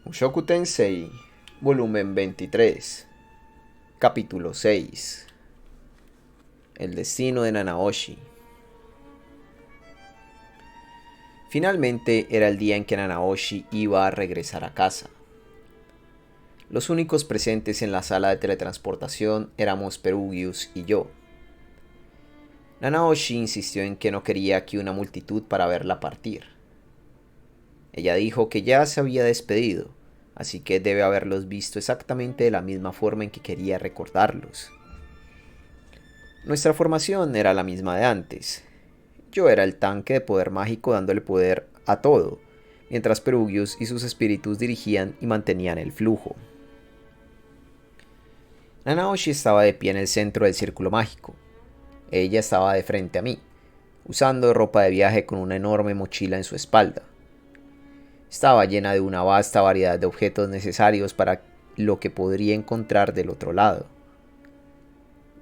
Mushoku Tensei, volumen 23, capítulo 6. El destino de Nanaoshi. Finalmente era el día en que Nanaoshi iba a regresar a casa. Los únicos presentes en la sala de teletransportación éramos Perugius y yo. Nanaoshi insistió en que no quería que una multitud para verla partir. Ella dijo que ya se había despedido, así que debe haberlos visto exactamente de la misma forma en que quería recordarlos. Nuestra formación era la misma de antes. Yo era el tanque de poder mágico dándole poder a todo, mientras Perugius y sus espíritus dirigían y mantenían el flujo. Nanaoshi estaba de pie en el centro del círculo mágico. Ella estaba de frente a mí, usando ropa de viaje con una enorme mochila en su espalda. Estaba llena de una vasta variedad de objetos necesarios para lo que podría encontrar del otro lado.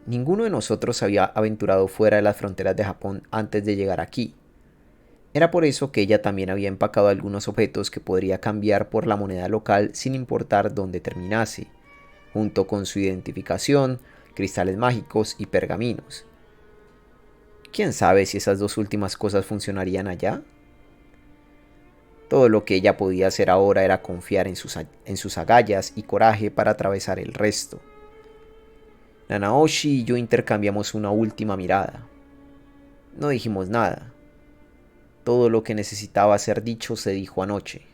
Ninguno de nosotros se había aventurado fuera de las fronteras de Japón antes de llegar aquí. Era por eso que ella también había empacado algunos objetos que podría cambiar por la moneda local sin importar dónde terminase, junto con su identificación, cristales mágicos y pergaminos. ¿Quién sabe si esas dos últimas cosas funcionarían allá? Todo lo que ella podía hacer ahora era confiar en sus agallas y coraje para atravesar el resto. Nanaoshi y yo intercambiamos una última mirada. No dijimos nada. Todo lo que necesitaba ser dicho se dijo anoche.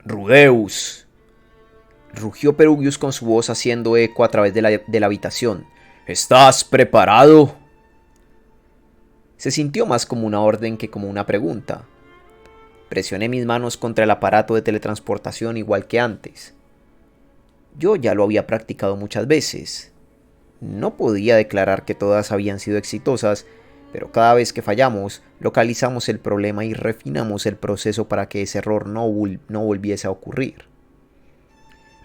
«Rudeus», rugió Perugius con su voz haciendo eco a través de la habitación. «¿Estás preparado?» Se sintió más como una orden que como una pregunta. Presioné mis manos contra el aparato de teletransportación igual que antes. Yo ya lo había practicado muchas veces. No podía declarar que todas habían sido exitosas, pero cada vez que fallamos, localizamos el problema y refinamos el proceso para que ese error no volviese a ocurrir.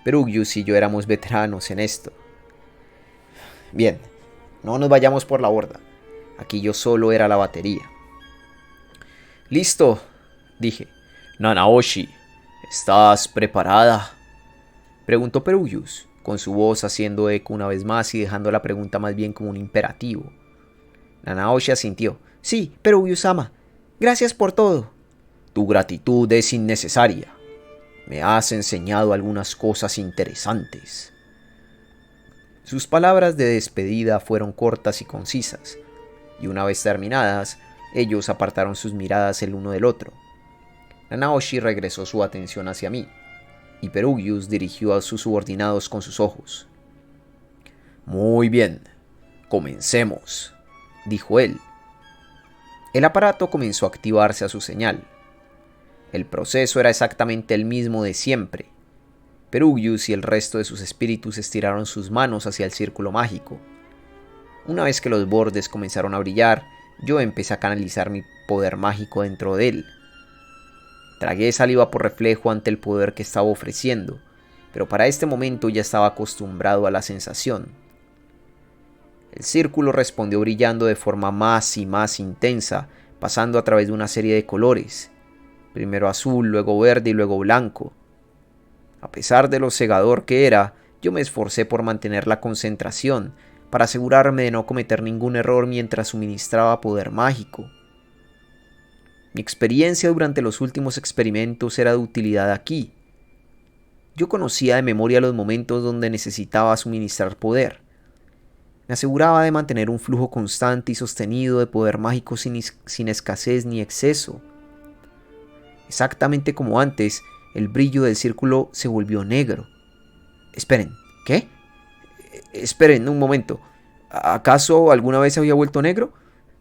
Perugius y yo éramos veteranos en esto. Bien, no nos vayamos por la borda. Aquí yo solo era la batería. «Listo», dije. «Nanaoshi, ¿estás preparada?», preguntó Perugius, con su voz haciendo eco una vez más y dejando la pregunta más bien como un imperativo. Nanaoshi asintió. «Sí, Perugius-sama. Gracias por todo». «Tu gratitud es innecesaria. Me has enseñado algunas cosas interesantes». Sus palabras de despedida fueron cortas y concisas, y una vez terminadas, ellos apartaron sus miradas el uno del otro. Nanaoshi regresó su atención hacia mí, y Perugius dirigió a sus subordinados con sus ojos. «Muy bien, comencemos», dijo él. El aparato comenzó a activarse a su señal. El proceso era exactamente el mismo de siempre. Perugius y el resto de sus espíritus estiraron sus manos hacia el círculo mágico. Una vez que los bordes comenzaron a brillar, yo empecé a canalizar mi poder mágico dentro de él. Tragué saliva por reflejo ante el poder que estaba ofreciendo, pero para este momento ya estaba acostumbrado a la sensación. El círculo respondió brillando de forma más y más intensa, pasando a través de una serie de colores, primero azul, luego verde y luego blanco. A pesar de lo cegador que era, yo me esforcé por mantener la concentración, para asegurarme de no cometer ningún error mientras suministraba poder mágico. Mi experiencia durante los últimos experimentos era de utilidad aquí. Yo conocía de memoria los momentos donde necesitaba suministrar poder. Me aseguraba de mantener un flujo constante y sostenido de poder mágico sin escasez ni exceso. Exactamente como antes, el brillo del círculo se volvió negro. Esperen, ¿qué? Esperen un momento. ¿Acaso alguna vez se había vuelto negro?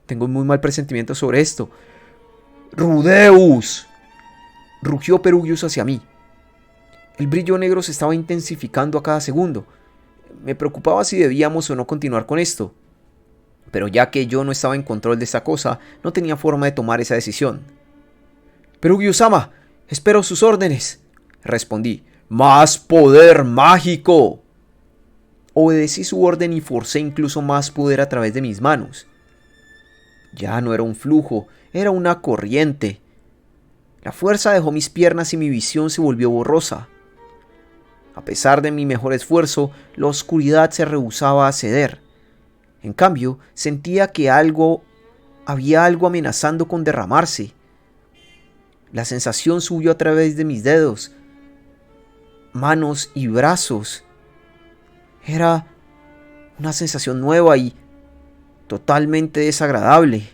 Tengo un muy mal presentimiento sobre esto. «¡Rudeus!», rugió Perugius hacia mí. El brillo negro se estaba intensificando a cada segundo. Me preocupaba si debíamos o no continuar con esto. Pero ya que yo no estaba en control de esta cosa, no tenía forma de tomar esa decisión. «Perugius-sama, espero sus órdenes», respondí. «¡Más poder mágico!». Obedecí su orden y forcé incluso más poder a través de mis manos. Ya no era un flujo, era una corriente. La fuerza dejó mis piernas y mi visión se volvió borrosa. A pesar de mi mejor esfuerzo, la oscuridad se rehusaba a ceder. En cambio, sentía que había algo amenazando con derramarse. La sensación subió a través de mis dedos, manos y brazos. Era una sensación nueva y totalmente desagradable.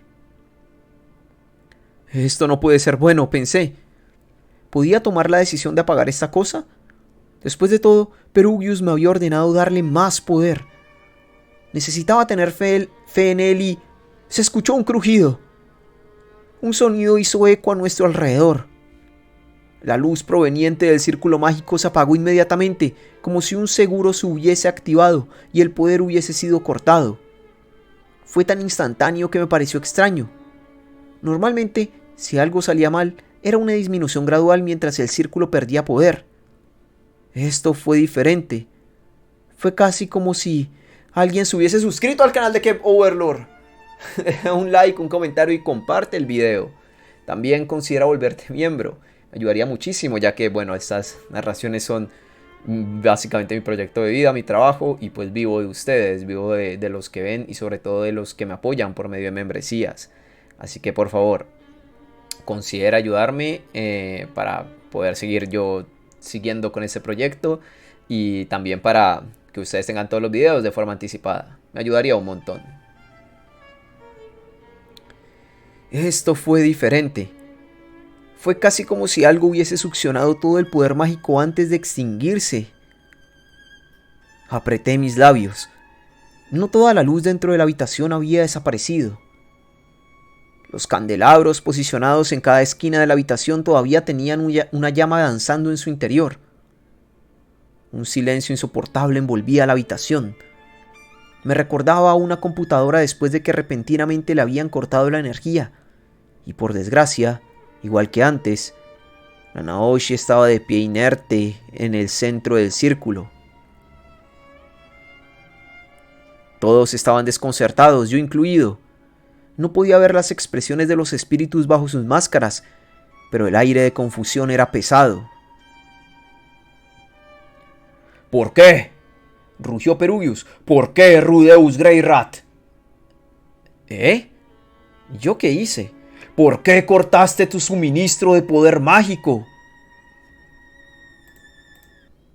Esto no puede ser bueno, pensé. ¿Podía tomar la decisión de apagar esta cosa? Después de todo, Perugius me había ordenado darle más poder. Necesitaba tener fe en él y se escuchó un crujido. Un sonido hizo eco a nuestro alrededor. La luz proveniente del círculo mágico se apagó inmediatamente, como si un seguro se hubiese activado y el poder hubiese sido cortado. Fue tan instantáneo que me pareció extraño. Normalmente, si algo salía mal, era una disminución gradual mientras el círculo perdía poder. Esto fue diferente. Fue casi como si alguien se hubiese suscrito al canal de Kev Overlord. Deja un like, un comentario y comparte el video. También considera volverte miembro. Me ayudaría muchísimo, ya que, bueno, estas narraciones son básicamente mi proyecto de vida, mi trabajo, y pues vivo de ustedes, vivo de los que ven y sobre todo de los que me apoyan por medio de membresías. Así que por favor, considera ayudarme para poder seguir yo siguiendo con este proyecto y también para que ustedes tengan todos los videos de forma anticipada. Me ayudaría un montón. Esto fue diferente. Fue casi como si algo hubiese succionado todo el poder mágico antes de extinguirse. Apreté mis labios. No toda la luz dentro de la habitación había desaparecido. Los candelabros posicionados en cada esquina de la habitación todavía tenían una llama danzando en su interior. Un silencio insoportable envolvía la habitación. Me recordaba a una computadora después de que repentinamente le habían cortado la energía. Y por desgracia, igual que antes, la Naoshi estaba de pie inerte en el centro del círculo. Todos estaban desconcertados, yo incluido. No podía ver las expresiones de los espíritus bajo sus máscaras, pero el aire de confusión era pesado. ¿Por qué?, rugió Perugius. ¿Por qué, Rudeus Greyrat? ¿Yo qué hice? ¿Por qué cortaste tu suministro de poder mágico?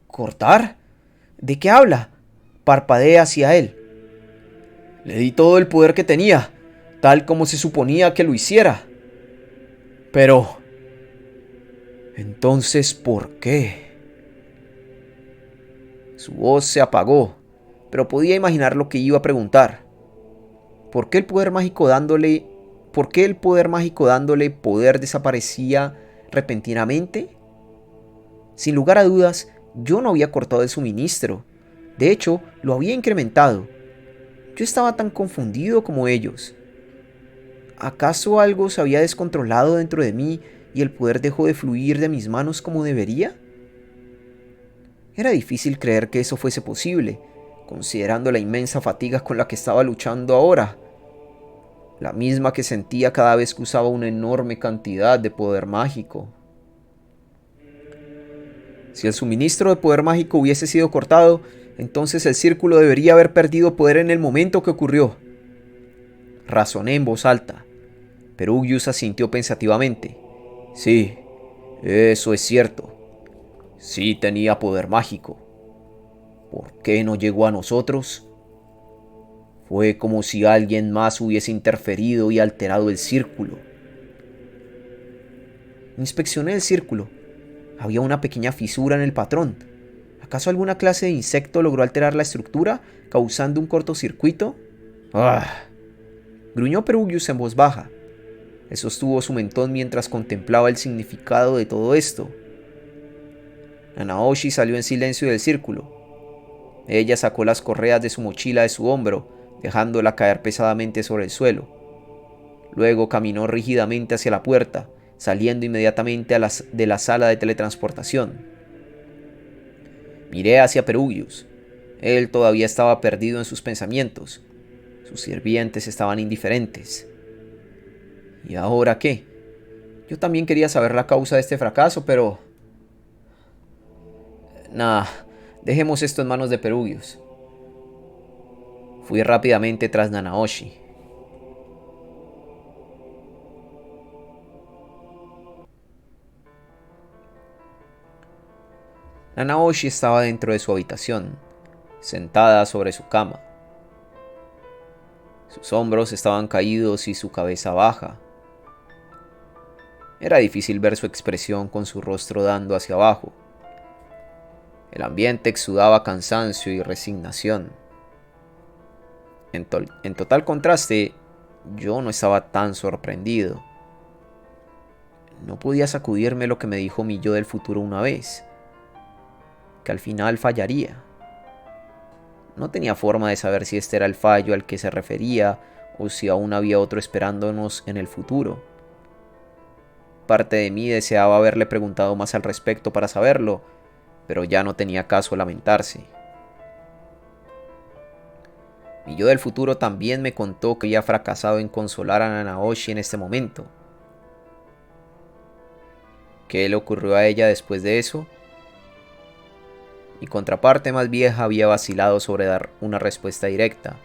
¿Cortar? ¿De qué habla? Parpadeé hacia él. Le di todo el poder que tenía, tal como se suponía que lo hiciera. Pero... ¿entonces por qué? Su voz se apagó, pero podía imaginar lo que iba a preguntar. ¿Por qué el poder mágico dándole poder desaparecía repentinamente? Sin lugar a dudas, yo no había cortado el suministro. De hecho, lo había incrementado. Yo estaba tan confundido como ellos. ¿Acaso algo se había descontrolado dentro de mí y el poder dejó de fluir de mis manos como debería? Era difícil creer que eso fuese posible, considerando la inmensa fatiga con la que estaba luchando ahora. La misma que sentía cada vez que usaba una enorme cantidad de poder mágico. Si el suministro de poder mágico hubiese sido cortado, entonces el círculo debería haber perdido poder en el momento que ocurrió. Razoné en voz alta. Perugius asintió pensativamente. Sí, eso es cierto. Sí tenía poder mágico. ¿Por qué no llegó a nosotros? Fue como si alguien más hubiese interferido y alterado el círculo. Inspeccioné el círculo. Había una pequeña fisura en el patrón. ¿Acaso alguna clase de insecto logró alterar la estructura, causando un cortocircuito? ¡Ah! Gruñó Perugius en voz baja. Él sostuvo su mentón mientras contemplaba el significado de todo esto. La Naoshi salió en silencio del círculo. Ella sacó las correas de su mochila de su hombro, dejándola caer pesadamente sobre el suelo. Luego caminó rígidamente hacia la puerta, saliendo inmediatamente de la sala de teletransportación. Miré hacia Perugius. Él todavía estaba perdido en sus pensamientos. Sus sirvientes estaban indiferentes. ¿Y ahora qué? Yo también quería saber la causa de este fracaso, pero... Nada, dejemos esto en manos de Perugius. Fui rápidamente tras Nanaoshi. Nanaoshi estaba dentro de su habitación, sentada sobre su cama. Sus hombros estaban caídos y su cabeza baja. Era difícil ver su expresión con su rostro dando hacia abajo. El ambiente exudaba cansancio y resignación. En total contraste, yo no estaba tan sorprendido. No podía sacudirme lo que me dijo mi yo del futuro una vez, que al final fallaría. No tenía forma de saber si este era el fallo al que se refería o si aún había otro esperándonos en el futuro. Parte de mí deseaba haberle preguntado más al respecto para saberlo, pero ya no tenía caso lamentarse. Mi yo del futuro también me contó que había fracasado en consolar a Nanaoshi en este momento. ¿Qué le ocurrió a ella después de eso? Mi contraparte más vieja había vacilado sobre dar una respuesta directa,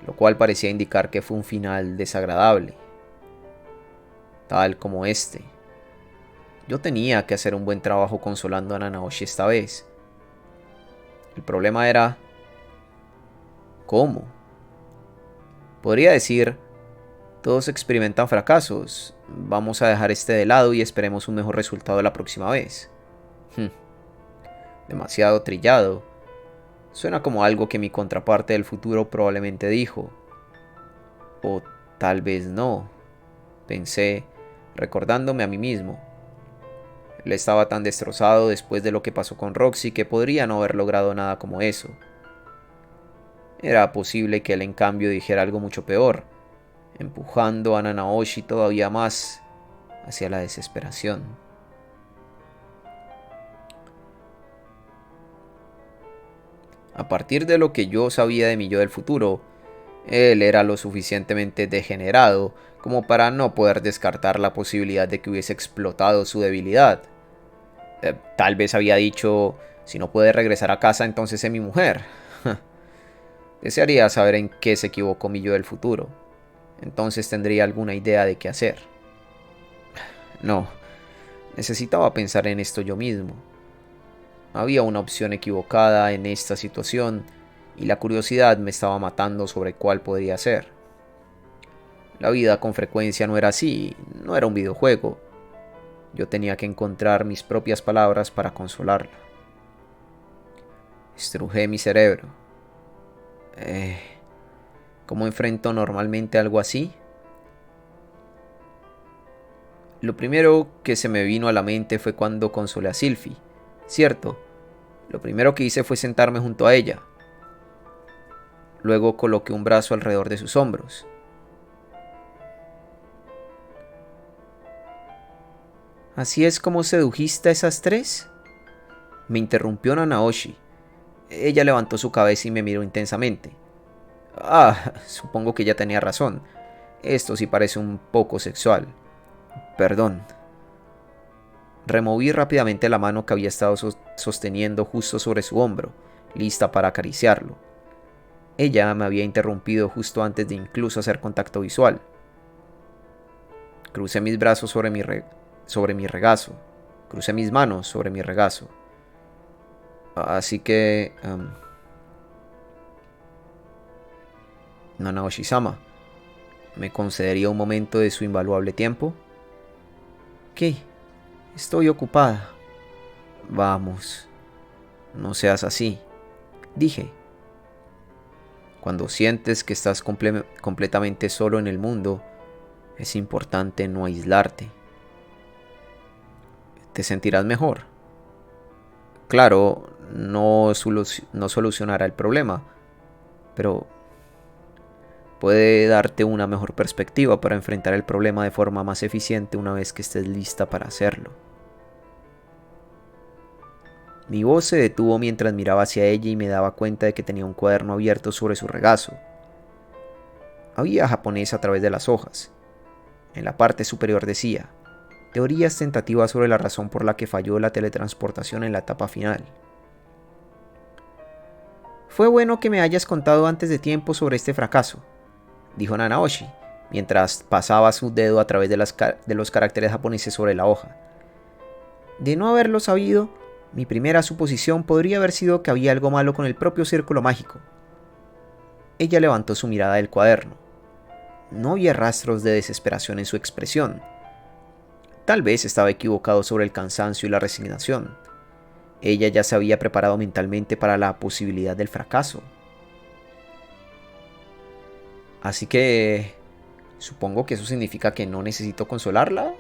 lo cual parecía indicar que fue un final desagradable, tal como este. Yo tenía que hacer un buen trabajo consolando a Nanaoshi esta vez. El problema era... ¿cómo? Podría decir, todos experimentan fracasos, vamos a dejar este de lado y esperemos un mejor resultado la próxima vez. Demasiado trillado. Suena como algo que mi contraparte del futuro probablemente dijo. O tal vez no, pensé, recordándome a mí mismo. Él estaba tan destrozado después de lo que pasó con Roxy que podría no haber logrado nada como eso. Era posible que él en cambio dijera algo mucho peor, empujando a Nanaoshi todavía más hacia la desesperación. A partir de lo que yo sabía de mi yo del futuro, él era lo suficientemente degenerado como para no poder descartar la posibilidad de que hubiese explotado su debilidad. Tal vez había dicho, si no puede regresar a casa, entonces es mi mujer. Desearía saber en qué se equivocó mi yo del futuro. Entonces tendría alguna idea de qué hacer. No, necesitaba pensar en esto yo mismo. Había una opción equivocada en esta situación y la curiosidad me estaba matando sobre cuál podría ser. La vida con frecuencia no era así, no era un videojuego. Yo tenía que encontrar mis propias palabras para consolarla. Estrujé mi cerebro. ¿Cómo enfrento normalmente algo así? Lo primero que se me vino a la mente fue cuando consolé a Sylphie. Cierto, lo primero que hice fue sentarme junto a ella. Luego coloqué un brazo alrededor de sus hombros. ¿Así es como sedujiste a esas tres? Me interrumpió Nanaoshi. Ella levantó su cabeza y me miró intensamente. Supongo que ella tenía razón. Esto sí parece un poco sexual. Perdón. Removí rápidamente la mano que había estado sosteniendo justo sobre su hombro, lista para acariciarlo. Ella me había interrumpido justo antes de incluso hacer contacto visual. Crucé mis brazos sobre mi regazo. Crucé mis manos sobre mi regazo. Así que... Nanaoshi-sama, ¿me concedería un momento de su invaluable tiempo? ¿Qué? Estoy ocupada. Vamos, no seas así, dije. Cuando sientes que estás completamente solo en el mundo, es importante no aislarte. Te sentirás mejor. Claro, no solucionará el problema, pero puede darte una mejor perspectiva para enfrentar el problema de forma más eficiente una vez que estés lista para hacerlo. Mi voz se detuvo mientras miraba hacia ella y me daba cuenta de que tenía un cuaderno abierto sobre su regazo. Había japonés a través de las hojas. En la parte superior decía: teorías tentativas sobre la razón por la que falló la teletransportación en la etapa final. Fue bueno que me hayas contado antes de tiempo sobre este fracaso, dijo Nanaoshi, mientras pasaba su dedo a través de los caracteres japoneses sobre la hoja. De no haberlo sabido, mi primera suposición podría haber sido que había algo malo con el propio círculo mágico. Ella levantó su mirada del cuaderno. No había rastros de desesperación en su expresión. Tal vez estaba equivocado sobre el cansancio y la resignación. Ella ya se había preparado mentalmente para la posibilidad del fracaso. Así que... supongo que eso significa que no necesito consolarla.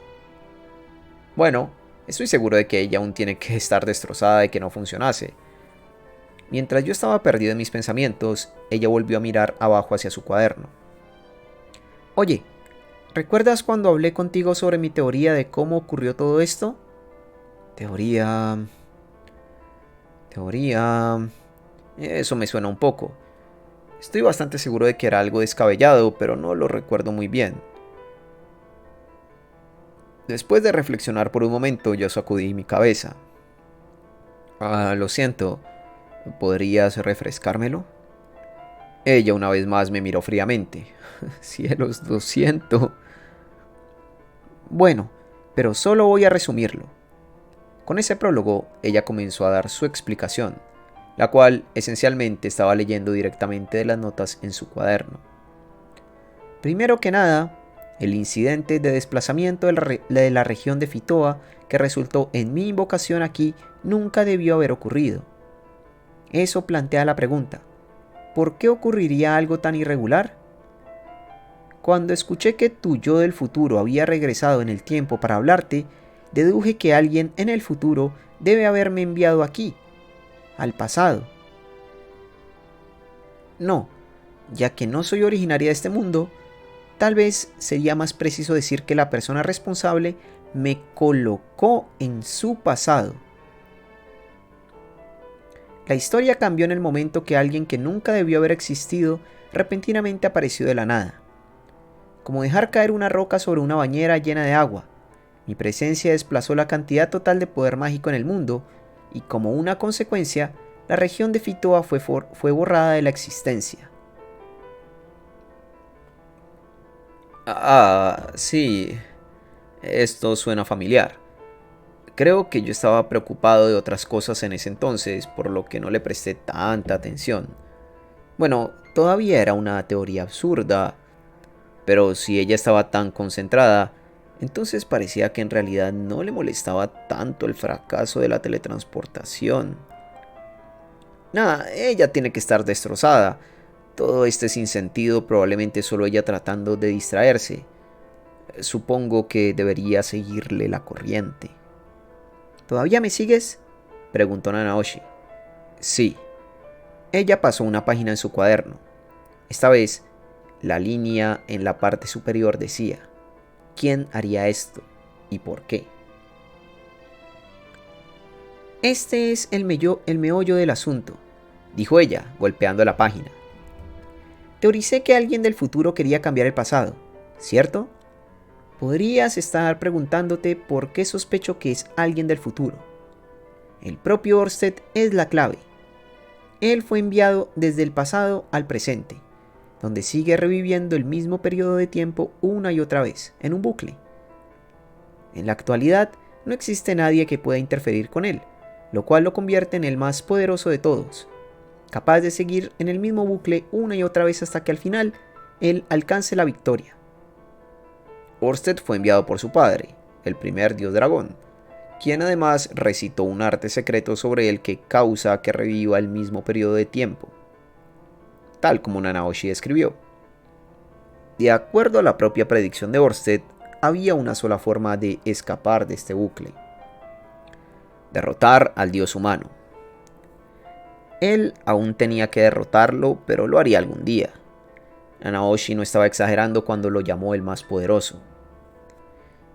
Bueno, estoy seguro de que ella aún tiene que estar destrozada de que no funcionase. Mientras yo estaba perdido en mis pensamientos, ella volvió a mirar abajo hacia su cuaderno. Oye, ¿recuerdas cuando hablé contigo sobre mi teoría de cómo ocurrió todo esto? Teoría... Eso me suena un poco. Estoy bastante seguro de que era algo descabellado, pero no lo recuerdo muy bien. Después de reflexionar por un momento, yo sacudí mi cabeza. Lo siento, ¿podrías refrescármelo? Ella una vez más me miró fríamente. Cielos, lo siento. Bueno, pero solo voy a resumirlo. Con ese prólogo, ella comenzó a dar su explicación, la cual esencialmente estaba leyendo directamente de las notas en su cuaderno. Primero que nada, el incidente de desplazamiento de la región de Fitoa que resultó en mi invocación aquí nunca debió haber ocurrido. Eso plantea la pregunta, ¿por qué ocurriría algo tan irregular? Cuando escuché que tu yo del futuro había regresado en el tiempo para hablarte, deduje que alguien en el futuro debe haberme enviado aquí, al pasado. No, ya que no soy originaria de este mundo, tal vez sería más preciso decir que la persona responsable me colocó en su pasado. La historia cambió en el momento que alguien que nunca debió haber existido repentinamente apareció de la nada. Como dejar caer una roca sobre una bañera llena de agua. Mi presencia desplazó la cantidad total de poder mágico en el mundo, y como una consecuencia, la región de Fitoa fue borrada de la existencia. Sí. Esto suena familiar. Creo que yo estaba preocupado de otras cosas en ese entonces, por lo que no le presté tanta atención. Bueno, todavía era una teoría absurda, pero si ella estaba tan concentrada, entonces parecía que en realidad no le molestaba tanto el fracaso de la teletransportación. Nada, ella tiene que estar destrozada. Todo este sinsentido probablemente solo ella tratando de distraerse. Supongo que debería seguirle la corriente. ¿Todavía me sigues?, preguntó Nanaoshi. Sí. Ella pasó una página en su cuaderno. Esta vez, la línea en la parte superior decía: ¿quién haría esto y por qué? Este es el meollo del asunto, dijo ella, golpeando la página. Teoricé que alguien del futuro quería cambiar el pasado, ¿cierto? Podrías estar preguntándote por qué sospecho que es alguien del futuro. El propio Orsted es la clave. Él fue enviado desde el pasado al presente, donde sigue reviviendo el mismo periodo de tiempo una y otra vez, en un bucle. En la actualidad, no existe nadie que pueda interferir con él, lo cual lo convierte en el más poderoso de todos, capaz de seguir en el mismo bucle una y otra vez hasta que al final, él alcance la victoria. Orsted fue enviado por su padre, el primer dios dragón, quien además recitó un arte secreto sobre él que causa que reviva el mismo periodo de tiempo, tal como Nanaoshi escribió. De acuerdo a la propia predicción de Orsted, había una sola forma de escapar de este bucle: derrotar al dios humano. Él aún tenía que derrotarlo, pero lo haría algún día. Nanaoshi no estaba exagerando cuando lo llamó el más poderoso.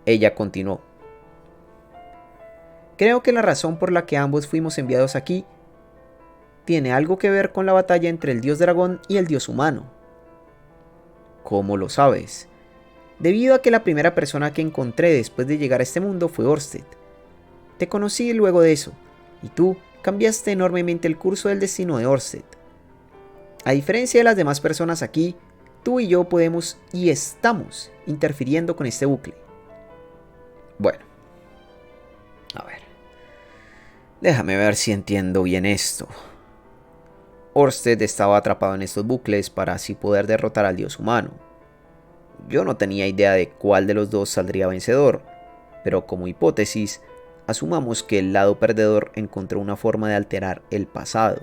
Ella continuó. Creo que la razón por la que ambos fuimos enviados aquí tiene algo que ver con la batalla entre el dios dragón y el dios humano. ¿Cómo lo sabes? debido a que la primera persona que encontré después de llegar a este mundo fue Orsted. Te conocí luego de eso, y tú cambiaste enormemente el curso del destino de Orsted. A diferencia de las demás personas aquí, tú y yo podemos y estamos interfiriendo con este bucle. Bueno, a ver. Déjame ver si entiendo bien esto. Orsted estaba atrapado en estos bucles para así poder derrotar al dios humano. Yo no tenía idea de cuál de los dos saldría vencedor, pero como hipótesis, asumamos que el lado perdedor encontró una forma de alterar el pasado.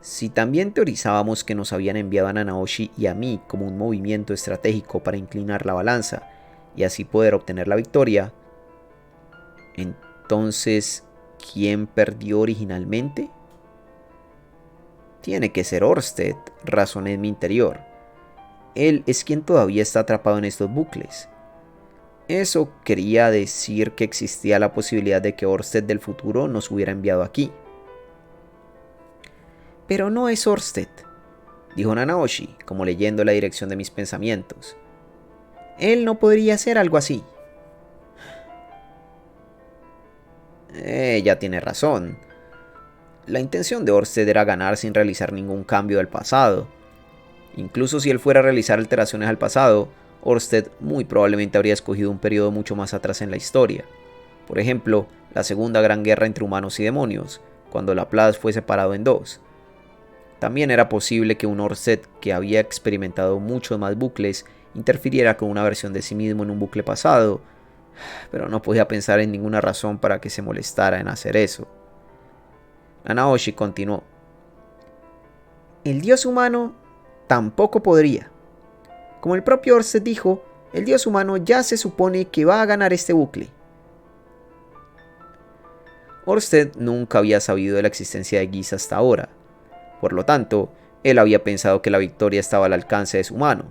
Si también teorizábamos que nos habían enviado a Nanaoshi y a mí como un movimiento estratégico para inclinar la balanza y así poder obtener la victoria, entonces, ¿quién perdió originalmente? Tiene que ser Orsted, razoné en mi interior. Él es quien todavía está atrapado en estos bucles. Eso quería decir que existía la posibilidad de que Orsted del futuro nos hubiera enviado aquí. Pero no es Orsted, dijo Nanaoshi, como leyendo la dirección de mis pensamientos. Él no podría hacer algo así. Ella tiene razón. La intención de Orsted era ganar sin realizar ningún cambio del pasado. Incluso si él fuera a realizar alteraciones al pasado, Orsted muy probablemente habría escogido un periodo mucho más atrás en la historia. Por ejemplo, la segunda gran guerra entre humanos y demonios, cuando Laplace fue separado en dos. También era posible que un Orsted que había experimentado muchos más bucles interfiriera con una versión de sí mismo en un bucle pasado, pero no podía pensar en ninguna razón para que se molestara en hacer eso. Nanaoshi continuó. El dios humano tampoco podría. Como el propio Orsted dijo, el dios humano ya se supone que va a ganar este bucle. Orsted nunca había sabido de la existencia de Geese hasta ahora. Por lo tanto, él había pensado que la victoria estaba al alcance de su mano.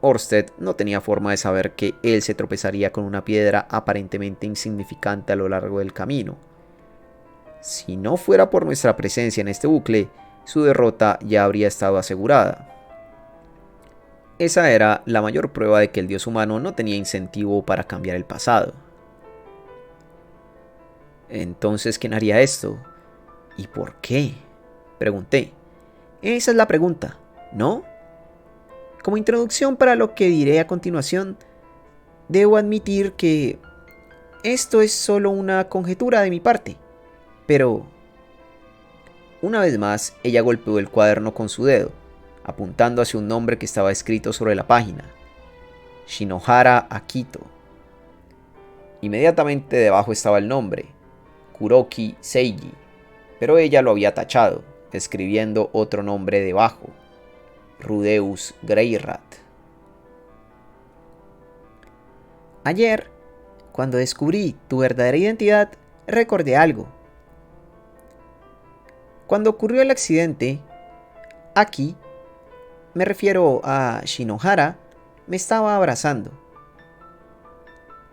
Orsted no tenía forma de saber que él se tropezaría con una piedra aparentemente insignificante a lo largo del camino. Si no fuera por nuestra presencia en este bucle, su derrota ya habría estado asegurada. Esa era la mayor prueba de que el dios humano no tenía incentivo para cambiar el pasado. Entonces, ¿quién haría esto? ¿Y por qué? Pregunté. Esa es la pregunta, ¿no? Como introducción para lo que diré a continuación, debo admitir que esto es solo una conjetura de mi parte, pero... Una vez más, ella golpeó el cuaderno con su dedo, apuntando hacia un nombre que estaba escrito sobre la página. Shinohara Akito. Inmediatamente debajo estaba el nombre, Kuroki Seiji, pero ella lo había tachado, escribiendo otro nombre debajo, Rudeus Greyrat. Ayer, cuando descubrí tu verdadera identidad, recordé algo. Cuando ocurrió el accidente, Aki, me refiero a Shinohara, me estaba abrazando.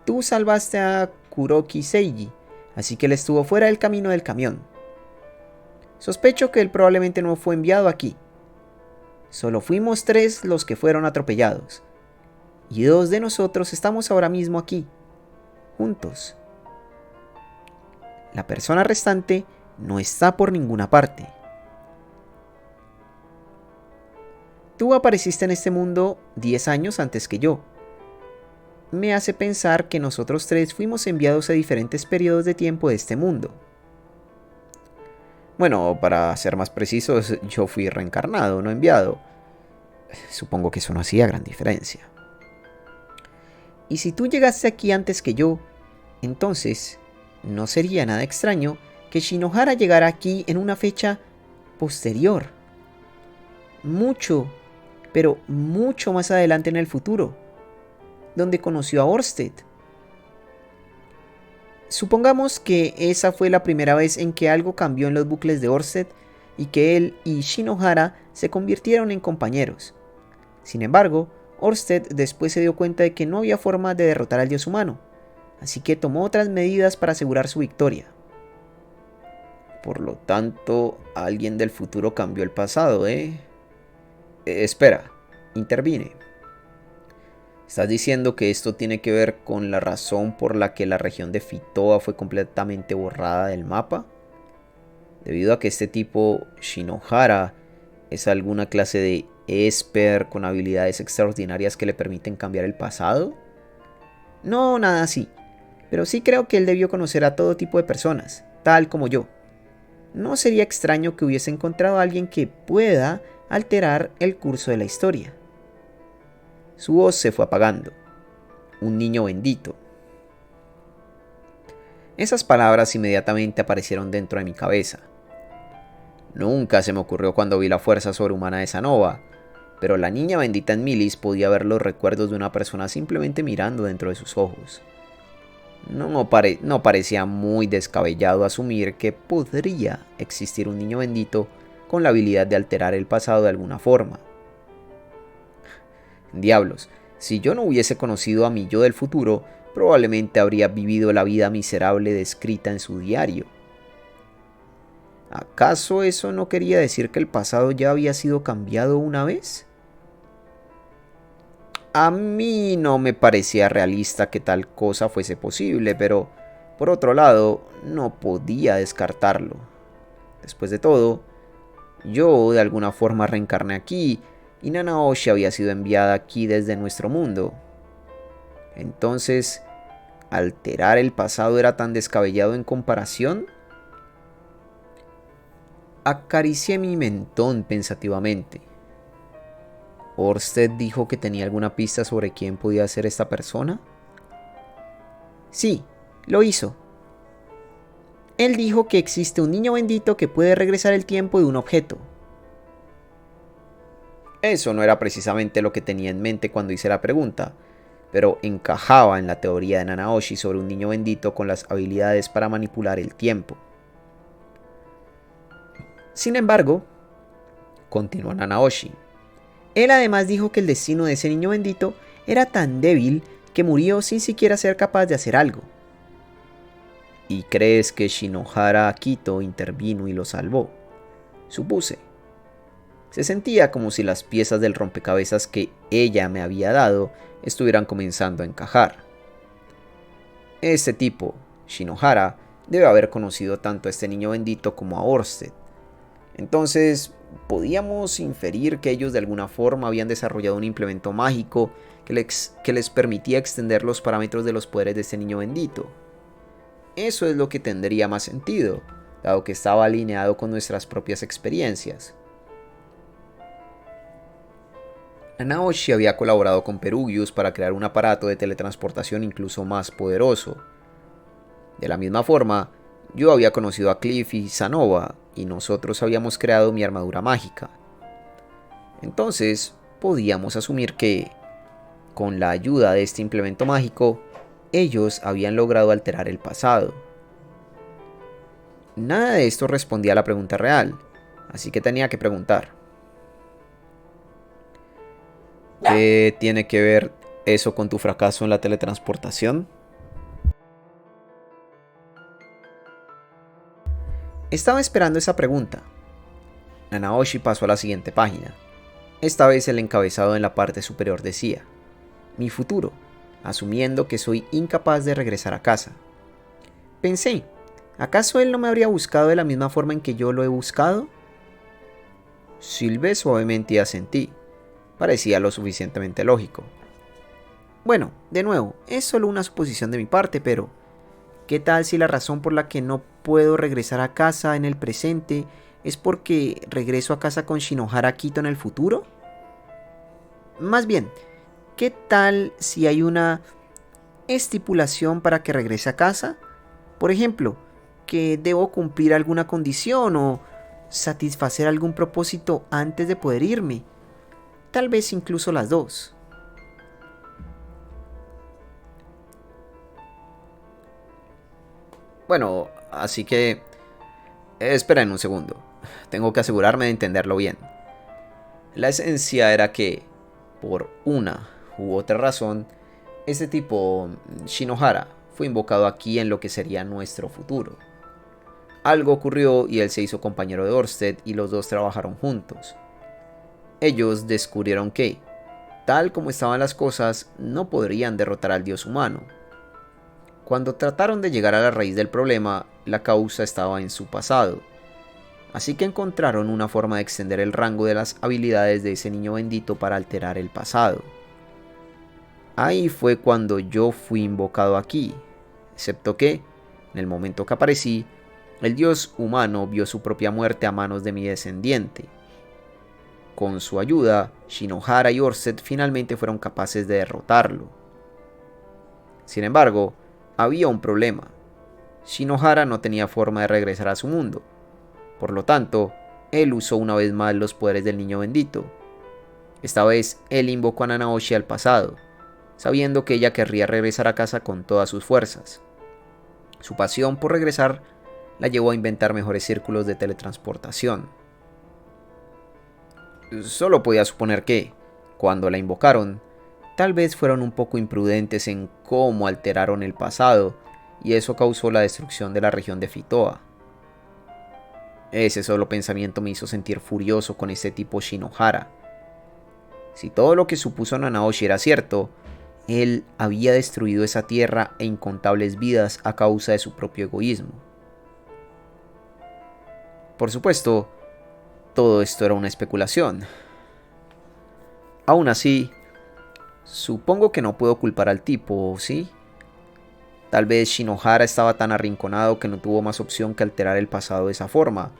Tú salvaste a Kuroki Seiji, así que él estuvo fuera del camino del camión. Sospecho que él probablemente no fue enviado aquí. Solo fuimos 3 los que fueron atropellados, y 2 de nosotros estamos ahora mismo aquí, juntos. La persona restante no está por ninguna parte. Tú apareciste en este mundo 10 años antes que yo. Me hace pensar que nosotros 3 fuimos enviados a diferentes periodos de tiempo de este mundo. Bueno, para ser más precisos, yo fui reencarnado, no enviado. Supongo que eso no hacía gran diferencia. Y si tú llegaste aquí antes que yo, entonces no sería nada extraño que Shinohara llegara aquí en una fecha posterior. Mucho, pero mucho más adelante en el futuro, donde conoció a Orsted. Supongamos que esa fue la primera vez en que algo cambió en los bucles de Orsted y que él y Shinohara se convirtieron en compañeros. Sin embargo, Orsted después se dio cuenta de que no había forma de derrotar al dios humano, así que tomó otras medidas para asegurar su victoria. Por lo tanto, alguien del futuro cambió el pasado, ¿eh? Espera, intervine. ¿Estás diciendo que esto tiene que ver con la razón por la que la región de Fitoa fue completamente borrada del mapa? Debido a que este tipo Shinohara es alguna clase de esper con habilidades extraordinarias que le permiten cambiar el pasado. No, nada así. Pero sí creo que él debió conocer a todo tipo de personas, tal como yo. No sería extraño que hubiese encontrado a alguien que pueda alterar el curso de la historia. Su voz se fue apagando. Un niño bendito. Esas palabras inmediatamente aparecieron dentro de mi cabeza. Nunca se me ocurrió cuando vi la fuerza sobrehumana de Sanova, pero la niña bendita en Milis podía ver los recuerdos de una persona simplemente mirando dentro de sus ojos. No parecía muy descabellado asumir que podría existir un niño bendito con la habilidad de alterar el pasado de alguna forma. Diablos, si yo no hubiese conocido a mi yo del futuro, probablemente habría vivido la vida miserable descrita en su diario. ¿Acaso eso no quería decir que el pasado ya había sido cambiado una vez? A mí no me parecía realista que tal cosa fuese posible, pero por otro lado, no podía descartarlo. Después de todo, yo de alguna forma reencarné aquí y Nanaoshi había sido enviada aquí desde nuestro mundo. Entonces, ¿alterar el pasado era tan descabellado en comparación? Acaricié mi mentón pensativamente. ¿Orsted dijo que tenía alguna pista sobre quién podía ser esta persona? Sí, lo hizo. Él dijo que existe un niño bendito que puede regresar el tiempo de un objeto. Eso no era precisamente lo que tenía en mente cuando hice la pregunta, pero encajaba en la teoría de Nanaoshi sobre un niño bendito con las habilidades para manipular el tiempo. Sin embargo, continuó Nanaoshi, él además dijo que el destino de ese niño bendito era tan débil que murió sin siquiera ser capaz de hacer algo. ¿Y crees que Shinohara Akito intervino y lo salvó? Supuse. Se sentía como si las piezas del rompecabezas que ella me había dado estuvieran comenzando a encajar. Este tipo, Shinohara, debe haber conocido tanto a este niño bendito como a Orsted. Entonces, podíamos inferir que ellos de alguna forma habían desarrollado un implemento mágico que les permitía extender los parámetros de los poderes de este niño bendito. Eso es lo que tendría más sentido, dado que estaba alineado con nuestras propias experiencias. Nanaoshi había colaborado con Perugius para crear un aparato de teletransportación incluso más poderoso. De la misma forma, yo había conocido a Cliff y Sanova, y nosotros habíamos creado mi armadura mágica. Entonces, podíamos asumir que, con la ayuda de este implemento mágico, ellos habían logrado alterar el pasado. Nada de esto respondía a la pregunta real, así que tenía que preguntar. ¿Qué tiene que ver eso con tu fracaso en la teletransportación? Estaba esperando esa pregunta. Nanaoshi pasó a la siguiente página. Esta vez el encabezado en la parte superior decía: mi futuro, asumiendo que soy incapaz de regresar a casa. Pensé, ¿acaso él no me habría buscado de la misma forma en que yo lo he buscado? Silvé suavemente y asentí. Parecía lo suficientemente lógico. Bueno, de nuevo, es solo una suposición de mi parte, pero ¿qué tal si la razón por la que no puedo regresar a casa en el presente es porque regreso a casa con Shinohara Akito en el futuro? Más bien, ¿qué tal si hay una estipulación para que regrese a casa? Por ejemplo, que debo cumplir alguna condición o satisfacer algún propósito antes de poder irme. Tal vez incluso las dos. Bueno, así que... esperen un segundo. Tengo que asegurarme de entenderlo bien. La esencia era que, por una u otra razón, este tipo, Shinohara, fue invocado aquí en lo que sería nuestro futuro. Algo ocurrió y él se hizo compañero de Orsted y los dos trabajaron juntos. Ellos descubrieron que, tal como estaban las cosas, no podrían derrotar al dios humano. Cuando trataron de llegar a la raíz del problema, la causa estaba en su pasado. Así que encontraron una forma de extender el rango de las habilidades de ese niño bendito para alterar el pasado. Ahí fue cuando yo fui invocado aquí, excepto que, en el momento que aparecí, el dios humano vio su propia muerte a manos de mi descendiente. Con su ayuda, Shinohara y Orsted finalmente fueron capaces de derrotarlo. Sin embargo, había un problema. Shinohara no tenía forma de regresar a su mundo. Por lo tanto, él usó una vez más los poderes del niño bendito. Esta vez, él invocó a Nanaoshi al pasado, sabiendo que ella querría regresar a casa con todas sus fuerzas. Su pasión por regresar la llevó a inventar mejores círculos de teletransportación. Solo podía suponer que, cuando la invocaron, tal vez fueron un poco imprudentes en cómo alteraron el pasado, y eso causó la destrucción de la región de Fitoa. Ese solo pensamiento me hizo sentir furioso con este tipo Shinohara. Si todo lo que supuso Nanaoshi era cierto, él había destruido esa tierra e incontables vidas a causa de su propio egoísmo. Por supuesto, todo esto era una especulación. Aún así, supongo que no puedo culpar al tipo, ¿sí? Tal vez Shinohara estaba tan arrinconado que no tuvo más opción que alterar el pasado de esa forma.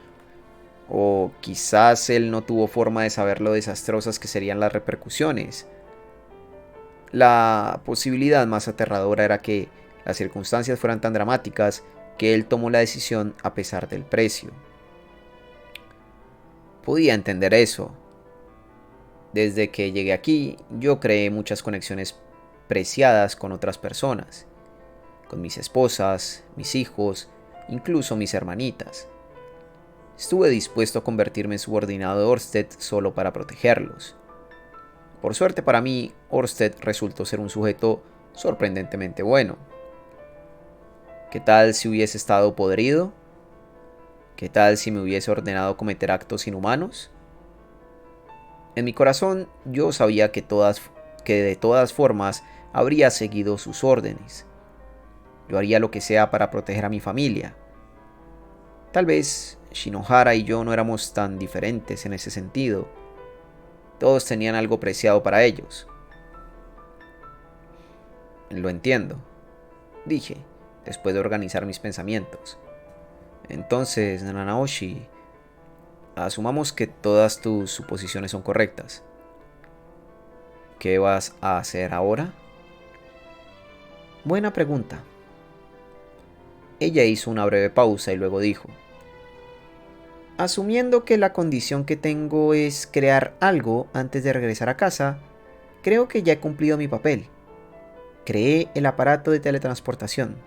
O quizás él no tuvo forma de saber lo desastrosas que serían las repercusiones. La posibilidad más aterradora era que las circunstancias fueran tan dramáticas que él tomó la decisión a pesar del precio. Podía entender eso. Desde que llegué aquí, yo creé muchas conexiones preciadas con otras personas. Con mis esposas, mis hijos, incluso mis hermanitas. Estuve dispuesto a convertirme en subordinado de Orsted solo para protegerlos. Por suerte para mí, Orsted resultó ser un sujeto sorprendentemente bueno. ¿Qué tal si hubiese estado podrido? ¿Qué tal si me hubiese ordenado cometer actos inhumanos? En mi corazón yo sabía que de todas formas habría seguido sus órdenes. Yo haría lo que sea para proteger a mi familia. Tal vez Shinohara y yo no éramos tan diferentes en ese sentido. Todos tenían algo preciado para ellos. Lo entiendo, dije, después de organizar mis pensamientos. Entonces, Nanaoshi, asumamos que todas tus suposiciones son correctas. ¿Qué vas a hacer ahora? Buena pregunta. Ella hizo una breve pausa y luego dijo: asumiendo que la condición que tengo es crear algo antes de regresar a casa, creo que ya he cumplido mi papel. Creé el aparato de teletransportación.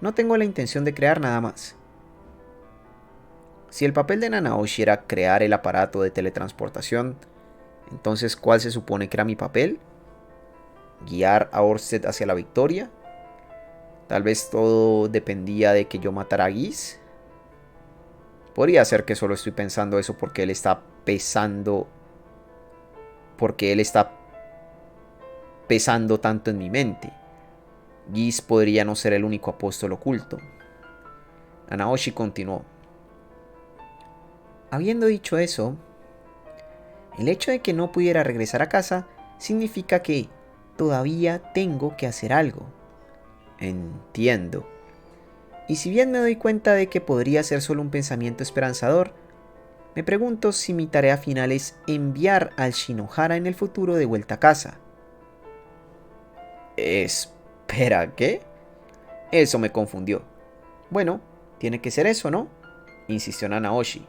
No tengo la intención de crear nada más. Si el papel de Nanaoshi era crear el aparato de teletransportación, entonces ¿cuál se supone que era mi papel? ¿Guiar a Orsted hacia la victoria? Tal vez todo dependía de que yo matara a Geese. Podría ser que solo estoy pensando eso porque él está pesando tanto en mi mente. Geese podría no ser el único apóstol oculto. Nanaoshi continuó: habiendo dicho eso, el hecho de que no pudiera regresar a casa significa que todavía tengo que hacer algo. Entiendo. Y si bien me doy cuenta de que podría ser solo un pensamiento esperanzador, me pregunto si mi tarea final es enviar al Shinohara en el futuro de vuelta a casa. Espera, ¿qué? Eso me confundió. Bueno, tiene que ser eso, ¿no? Insistió Nanaoshi.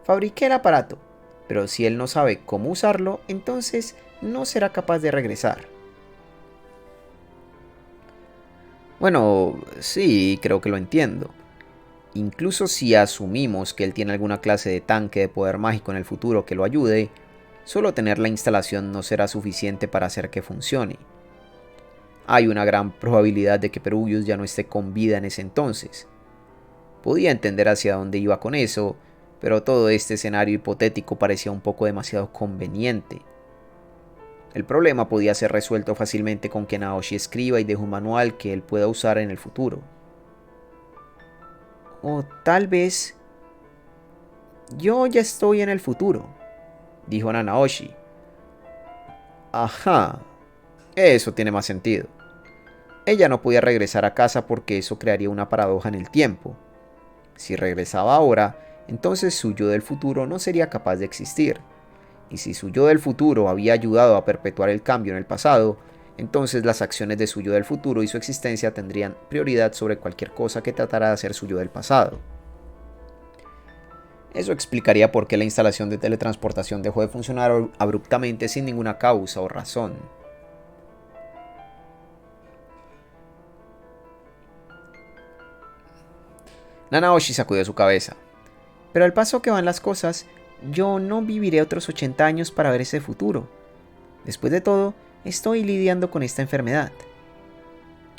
Fabriqué el aparato, pero si él no sabe cómo usarlo, entonces no será capaz de regresar. Bueno, sí, creo que lo entiendo. Incluso si asumimos que él tiene alguna clase de tanque de poder mágico en el futuro que lo ayude, solo tener la instalación no será suficiente para hacer que funcione. Hay una gran probabilidad de que Perugius ya no esté con vida en ese entonces. Podía entender hacia dónde iba con eso, pero todo este escenario hipotético parecía un poco demasiado conveniente. El problema podía ser resuelto fácilmente con que Naoshi escriba y deje un manual que él pueda usar en el futuro. O tal vez yo ya estoy en el futuro, dijo Nanaoshi. Ajá, eso tiene más sentido. Ella no podía regresar a casa porque eso crearía una paradoja en el tiempo. Si regresaba ahora, entonces su yo del futuro no sería capaz de existir. Y si su yo del futuro había ayudado a perpetuar el cambio en el pasado, entonces las acciones de su yo del futuro y su existencia tendrían prioridad sobre cualquier cosa que tratara de hacer su yo del pasado. Eso explicaría por qué la instalación de teletransportación dejó de funcionar abruptamente sin ninguna causa o razón. Nanaoshi sacudió su cabeza. Pero al paso que van las cosas, yo no viviré otros 80 años para ver ese futuro. Después de todo, estoy lidiando con esta enfermedad.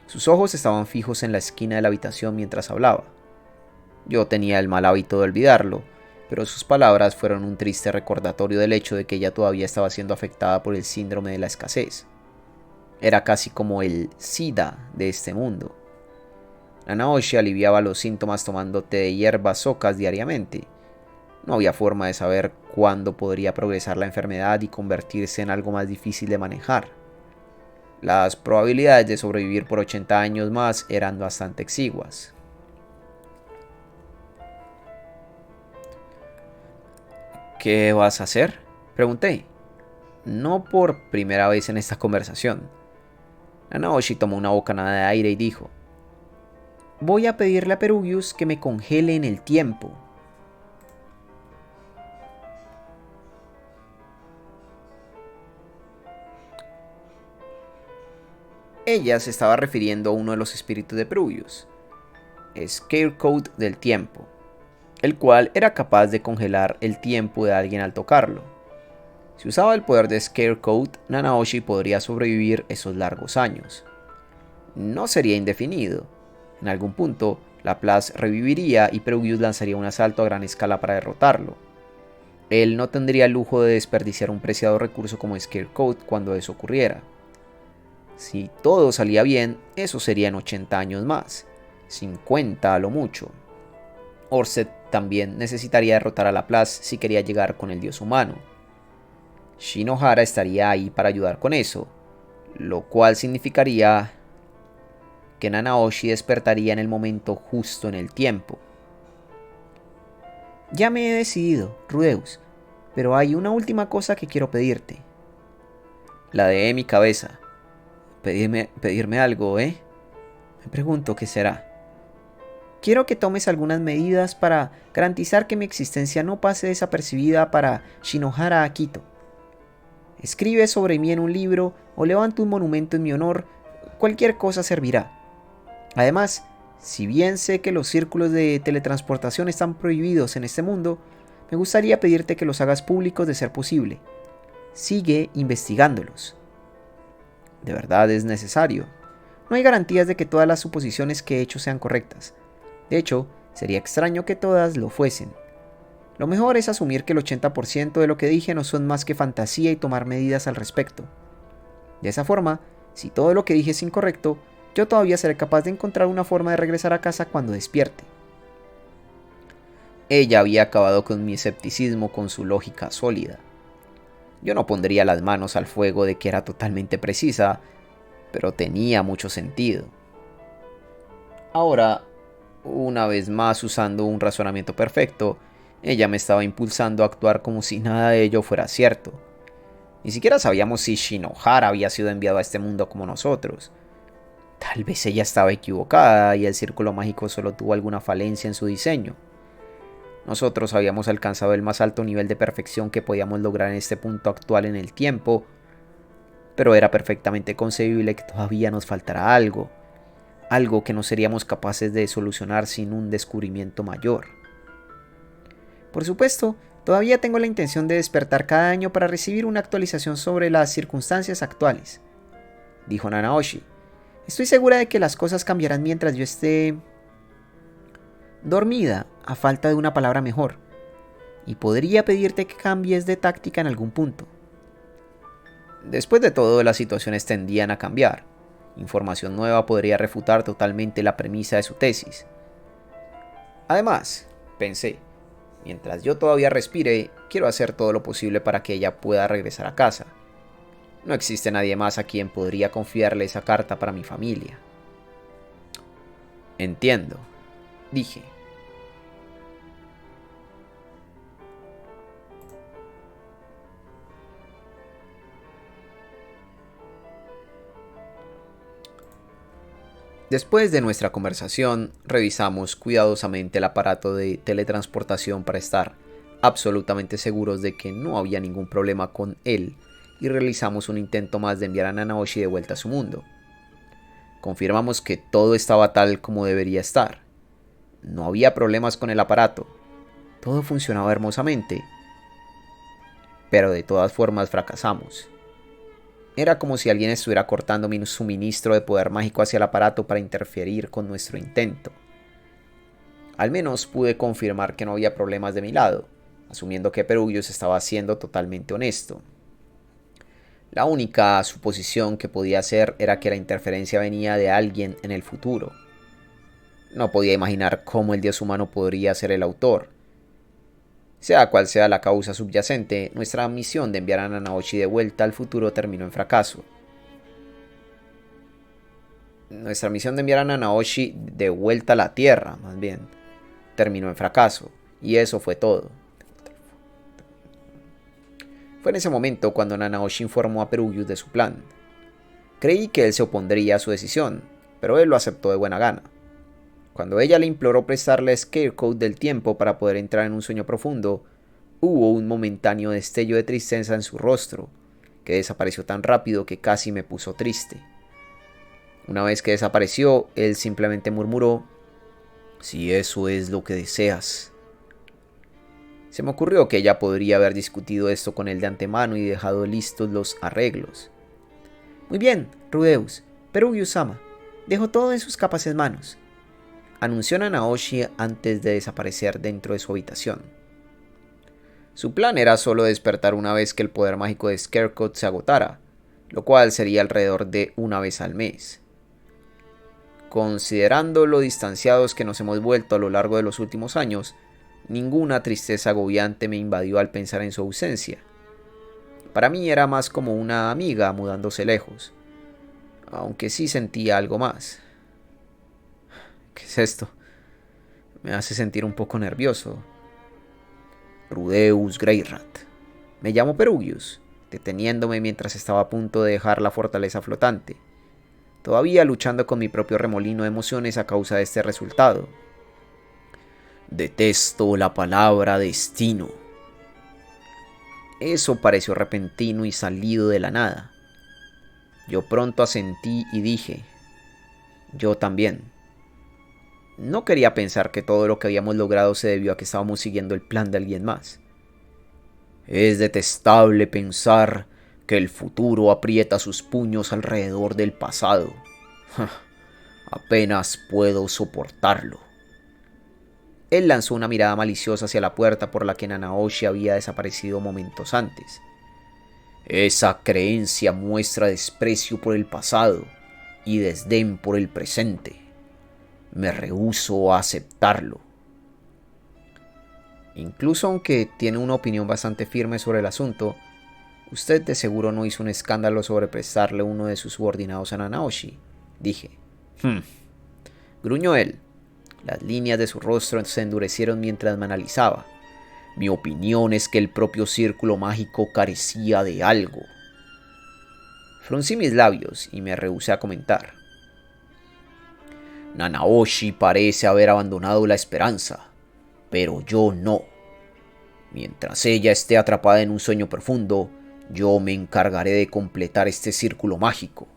Sus ojos estaban fijos en la esquina de la habitación mientras hablaba. Yo tenía el mal hábito de olvidarlo, pero sus palabras fueron un triste recordatorio del hecho de que ella todavía estaba siendo afectada por el síndrome de la escasez. Era casi como el SIDA de este mundo. Nanaoshi aliviaba los síntomas tomando té de hierbas socas diariamente. No había forma de saber cuándo podría progresar la enfermedad y convertirse en algo más difícil de manejar. Las probabilidades de sobrevivir por 80 años más eran bastante exiguas. ¿Qué vas a hacer?, pregunté. No por primera vez en esta conversación. Nanaoshi tomó una bocanada de aire y dijo: voy a pedirle a Perugius que me congele en el tiempo. Ella se estaba refiriendo a uno de los espíritus de Perugius, Scarecrow del tiempo, el cual era capaz de congelar el tiempo de alguien al tocarlo. Si usaba el poder de Scarecrow, Nanaoshi podría sobrevivir esos largos años. No sería indefinido. En algún punto, Laplace reviviría y Perugius lanzaría un asalto a gran escala para derrotarlo. Él no tendría el lujo de desperdiciar un preciado recurso como Scarecrow cuando eso ocurriera. Si todo salía bien, eso serían 80 años más, 50 a lo mucho. Orset también necesitaría derrotar a Laplace si quería llegar con el dios humano. Shinohara estaría ahí para ayudar con eso, lo cual significaría que Nanaoshi despertaría en el momento justo en el tiempo. Ya me he decidido, Rudeus, pero hay una última cosa que quiero pedirte. La de mi cabeza. Pedirme algo, ¿eh? Me pregunto qué será. Quiero que tomes algunas medidas para garantizar que mi existencia no pase desapercibida para Shinohara Akito. Escribe sobre mí en un libro o levanta un monumento en mi honor, cualquier cosa servirá. Además, si bien sé que los círculos de teletransportación están prohibidos en este mundo, me gustaría pedirte que los hagas públicos de ser posible. Sigue investigándolos. De verdad es necesario. No hay garantías de que todas las suposiciones que he hecho sean correctas. De hecho, sería extraño que todas lo fuesen. Lo mejor es asumir que el 80% de lo que dije no son más que fantasía y tomar medidas al respecto. De esa forma, si todo lo que dije es incorrecto, yo todavía seré capaz de encontrar una forma de regresar a casa cuando despierte. Ella había acabado con mi escepticismo con su lógica sólida. Yo no pondría las manos al fuego de que era totalmente precisa, pero tenía mucho sentido. Ahora, una vez más usando un razonamiento perfecto, ella me estaba impulsando a actuar como si nada de ello fuera cierto. Ni siquiera sabíamos si Shinohara había sido enviado a este mundo como nosotros. Tal vez ella estaba equivocada y el círculo mágico solo tuvo alguna falencia en su diseño. Nosotros habíamos alcanzado el más alto nivel de perfección que podíamos lograr en este punto actual en el tiempo, pero era perfectamente concebible que todavía nos faltara algo que no seríamos capaces de solucionar sin un descubrimiento mayor. Por supuesto, todavía tengo la intención de despertar cada año para recibir una actualización sobre las circunstancias actuales, dijo Nanaoshi. Estoy segura de que las cosas cambiarán mientras yo esté dormida, a falta de una palabra mejor, y podría pedirte que cambies de táctica en algún punto. Después de todo, las situaciones tendían a cambiar. Información nueva podría refutar totalmente la premisa de su tesis. Además, pensé, mientras yo todavía respire, quiero hacer todo lo posible para que ella pueda regresar a casa. No existe nadie más a quien podría confiarle esa carta para mi familia. Entiendo, dije. Después de nuestra conversación, revisamos cuidadosamente el aparato de teletransportación para estar absolutamente seguros de que no había ningún problema con él y realizamos un intento más de enviar a Nanaoshi de vuelta a su mundo. Confirmamos que todo estaba tal como debería estar. No había problemas con el aparato. Todo funcionaba hermosamente. Pero de todas formas fracasamos. Era como si alguien estuviera cortando mi suministro de poder mágico hacia el aparato para interferir con nuestro intento. Al menos pude confirmar que no había problemas de mi lado, asumiendo que Perugius estaba siendo totalmente honesto. La única suposición que podía hacer era que la interferencia venía de alguien en el futuro. No podía imaginar cómo el dios humano podría ser el autor. Sea cual sea la causa subyacente, nuestra misión de enviar a Nanaoshi de vuelta al futuro terminó en fracaso. Nuestra misión de enviar a Nanaoshi de vuelta a la Tierra, más bien, terminó en fracaso. Y eso fue todo. Fue en ese momento cuando Nanaoshi informó a Perugius de su plan. Creí que él se opondría a su decisión, pero él lo aceptó de buena gana. Cuando ella le imploró prestarle Scarecrow del tiempo para poder entrar en un sueño profundo, hubo un momentáneo destello de tristeza en su rostro, que desapareció tan rápido que casi me puso triste. Una vez que desapareció, él simplemente murmuró: «Si eso es lo que deseas». Se me ocurrió que ella podría haber discutido esto con él de antemano y dejado listos los arreglos. «Muy bien, Rudeus, Perugius-sama, dejo todo en sus capaces manos», anunció Nanaoshi antes de desaparecer dentro de su habitación. Su plan era solo despertar una vez que el poder mágico de Scarecrow se agotara, lo cual sería alrededor de una vez al mes. Considerando lo distanciados que nos hemos vuelto a lo largo de los últimos años, ninguna tristeza agobiante me invadió al pensar en su ausencia. Para mí era más como una amiga mudándose lejos, aunque sí sentía algo más. ¿Qué es esto? Me hace sentir un poco nervioso. Rudeus Greyrat. Me llamo Perugius, deteniéndome mientras estaba a punto de dejar la fortaleza flotante, todavía luchando con mi propio remolino de emociones a causa de este resultado. Detesto la palabra destino. Eso pareció repentino y salido de la nada. Yo pronto asentí y dije: yo también. No quería pensar que todo lo que habíamos logrado se debió a que estábamos siguiendo el plan de alguien más. Es detestable pensar que el futuro aprieta sus puños alrededor del pasado. Apenas puedo soportarlo. Él lanzó una mirada maliciosa hacia la puerta por la que Nanaoshi había desaparecido momentos antes. Esa creencia muestra desprecio por el pasado y desdén por el presente. Me rehúso a aceptarlo. Incluso aunque tiene una opinión bastante firme sobre el asunto, usted de seguro no hizo un escándalo sobre prestarle uno de sus subordinados a Nanaoshi, dije. Gruñó él. Las líneas de su rostro se endurecieron mientras me analizaba. Mi opinión es que el propio círculo mágico carecía de algo. Fruncí mis labios y me rehusé a comentar. Nanaoshi parece haber abandonado la esperanza, pero yo no. Mientras ella esté atrapada en un sueño profundo, yo me encargaré de completar este círculo mágico.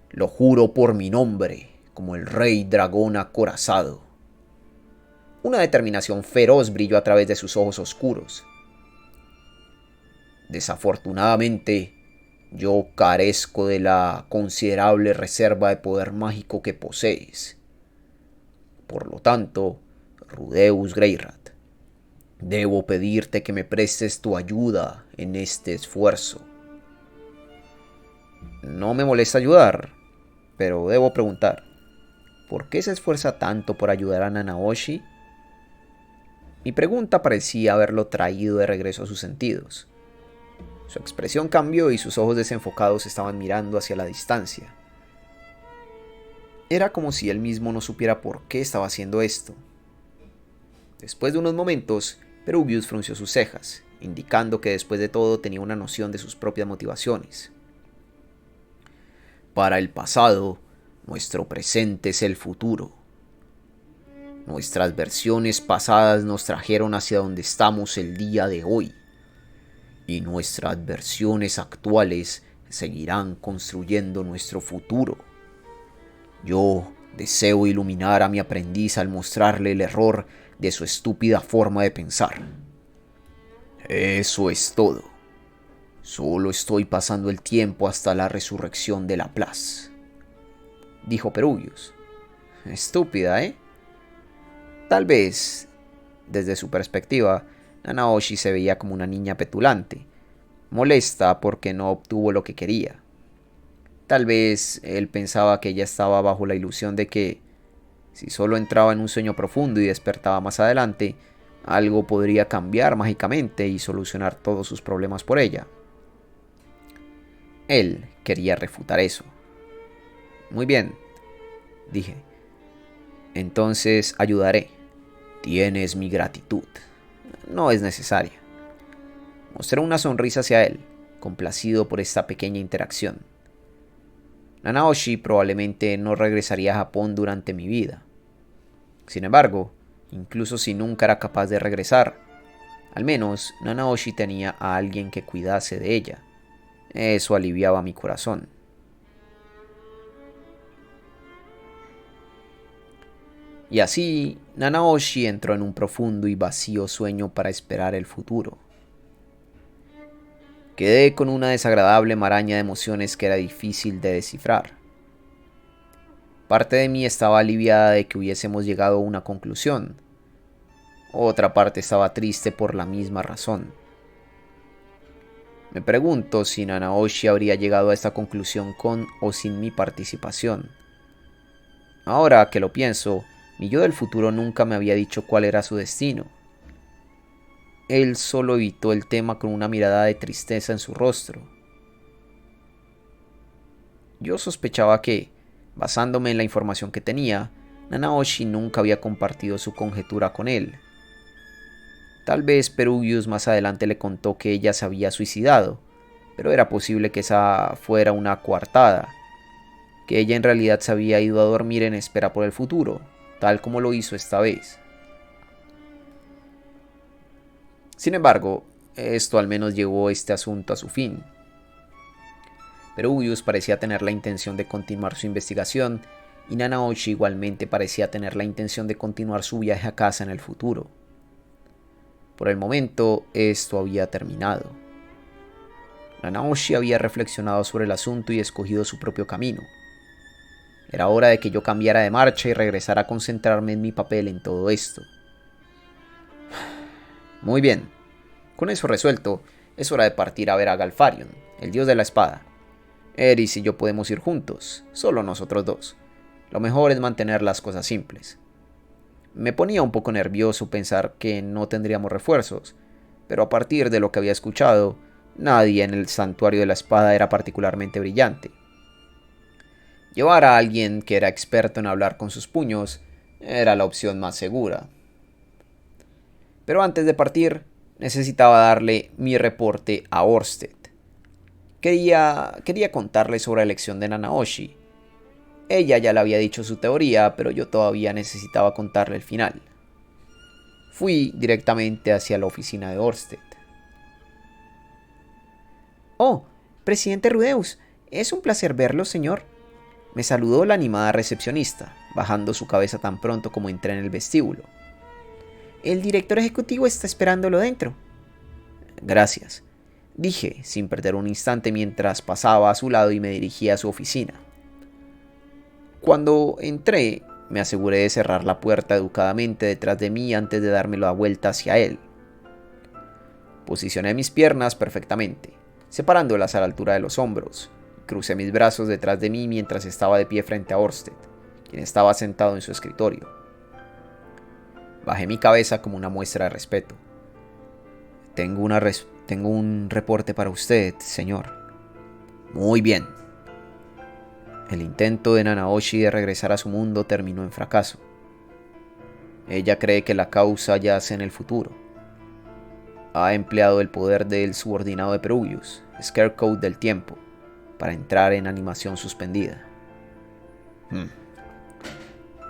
Lo juro por mi nombre, como el rey dragón acorazado. Una determinación feroz brilló a través de sus ojos oscuros. Desafortunadamente, yo carezco de la considerable reserva de poder mágico que posees. Por lo tanto, Rudeus Greyrat, debo pedirte que me prestes tu ayuda en este esfuerzo. No me molesta ayudar, pero debo preguntar, ¿por qué se esfuerza tanto por ayudar a Nanaoshi? Mi pregunta parecía haberlo traído de regreso a sus sentidos. Su expresión cambió y sus ojos desenfocados estaban mirando hacia la distancia. Era como si él mismo no supiera por qué estaba haciendo esto. Después de unos momentos, Peruvius frunció sus cejas, indicando que después de todo tenía una noción de sus propias motivaciones. Para el pasado, nuestro presente es el futuro. Nuestras versiones pasadas nos trajeron hacia donde estamos el día de hoy. Y nuestras versiones actuales seguirán construyendo nuestro futuro. Yo deseo iluminar a mi aprendiz al mostrarle el error de su estúpida forma de pensar. Eso es todo. Solo estoy pasando el tiempo hasta la resurrección de Laplace, dijo Peruvius. Estúpida, ¿eh? Tal vez, desde su perspectiva, Nanaoshi se veía como una niña petulante, molesta porque no obtuvo lo que quería. Tal vez él pensaba que ella estaba bajo la ilusión de que, si solo entraba en un sueño profundo y despertaba más adelante, algo podría cambiar mágicamente y solucionar todos sus problemas por ella. Él quería refutar eso. Muy bien, dije. Entonces ayudaré. Tienes mi gratitud. No es necesaria. Mostré una sonrisa hacia él, complacido por esta pequeña interacción. Nanaoshi probablemente no regresaría a Japón durante mi vida. Sin embargo, incluso si nunca era capaz de regresar, al menos Nanaoshi tenía a alguien que cuidase de ella. Eso aliviaba mi corazón. Y así, Nanaoshi entró en un profundo y vacío sueño para esperar el futuro. Quedé con una desagradable maraña de emociones que era difícil de descifrar. Parte de mí estaba aliviada de que hubiésemos llegado a una conclusión. Otra parte estaba triste por la misma razón. Me pregunto si Nanaoshi habría llegado a esta conclusión con o sin mi participación. Ahora que lo pienso, mi yo del futuro nunca me había dicho cuál era su destino. Él solo evitó el tema con una mirada de tristeza en su rostro. Yo sospechaba que, basándome en la información que tenía, Nanaoshi nunca había compartido su conjetura con él. Tal vez Peruvius más adelante le contó que ella se había suicidado, pero era posible que esa fuera una coartada, que ella en realidad se había ido a dormir en espera por el futuro, tal como lo hizo esta vez. Sin embargo, esto al menos llevó este asunto a su fin. Peruvius parecía tener la intención de continuar su investigación y Nanaoshi igualmente parecía tener la intención de continuar su viaje a casa en el futuro. Por el momento, esto había terminado. Nanaoshi había reflexionado sobre el asunto y escogido su propio camino. Era hora de que yo cambiara de marcha y regresara a concentrarme en mi papel en todo esto. Muy bien. Con eso resuelto, es hora de partir a ver a Galfarion, el dios de la espada. Eris y yo podemos ir juntos, solo nosotros dos. Lo mejor es mantener las cosas simples. Me ponía un poco nervioso pensar que no tendríamos refuerzos, pero a partir de lo que había escuchado, nadie en el santuario de la espada era particularmente brillante. Llevar a alguien que era experto en hablar con sus puños era la opción más segura. Pero antes de partir, necesitaba darle mi reporte a Orsted. Quería contarle sobre la elección de Nanaoshi. Ella ya le había dicho su teoría, pero yo todavía necesitaba contarle el final. Fui directamente hacia la oficina de Orsted. Oh, presidente Rudeus, es un placer verlo, señor. Me saludó la animada recepcionista, bajando su cabeza tan pronto como entré en el vestíbulo. El director ejecutivo está esperándolo dentro. Gracias, dije, sin perder un instante mientras pasaba a su lado y me dirigía a su oficina. Cuando entré, me aseguré de cerrar la puerta educadamente detrás de mí antes de darme la vuelta hacia él. Posicioné mis piernas perfectamente, separándolas a la altura de los hombros, Crucé mis brazos detrás de mí mientras estaba de pie frente a Orsted, quien estaba sentado en su escritorio. Bajé mi cabeza como una muestra de respeto. Tengo un reporte para usted, señor. Muy bien. El intento de Nanaoshi de regresar a su mundo terminó en fracaso. Ella cree que la causa yace en el futuro. Ha empleado el poder del subordinado de Perugius, Scarecrow del tiempo, para entrar en animación suspendida.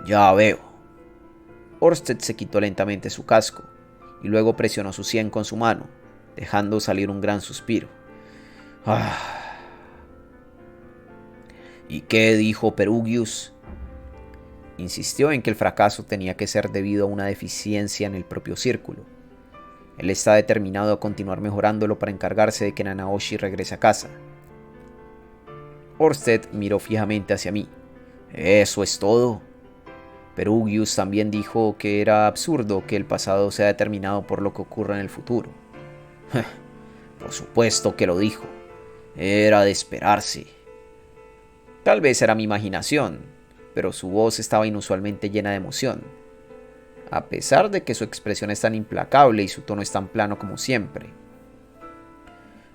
Ya veo. Orsted se quitó lentamente su casco y luego presionó su sien con su mano, dejando salir un gran suspiro. ¿Y qué dijo Perugius? Insistió en que el fracaso tenía que ser debido a una deficiencia en el propio círculo. Él está determinado a continuar mejorándolo para encargarse de que Nanaoshi regrese a casa. Orsted miró fijamente hacia mí. ¿Eso es todo? Perugius también dijo que era absurdo que el pasado sea determinado por lo que ocurra en el futuro. Por supuesto que lo dijo. Era de esperarse. Tal vez era mi imaginación, pero su voz estaba inusualmente llena de emoción. A pesar de que su expresión es tan implacable y su tono es tan plano como siempre.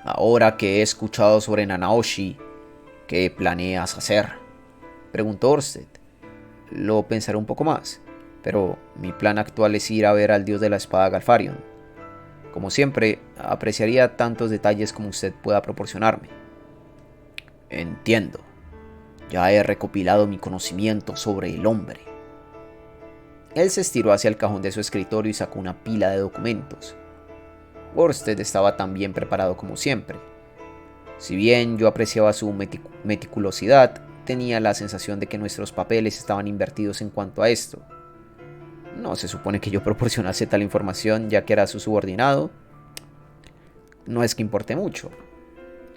Ahora que he escuchado sobre Nanaoshi, ¿qué planeas hacer? Preguntó Orsted. Lo pensaré un poco más, pero mi plan actual es ir a ver al dios de la espada Galfarion. Como siempre, apreciaría tantos detalles como usted pueda proporcionarme. Entiendo. Ya he recopilado mi conocimiento sobre el hombre. Él se estiró hacia el cajón de su escritorio y sacó una pila de documentos. Orsted estaba tan bien preparado como siempre. Si bien yo apreciaba su meticulosidad, tenía la sensación de que nuestros papeles estaban invertidos en cuanto a esto. No se supone que yo proporcionase tal información ya que era su subordinado. No es que importe mucho.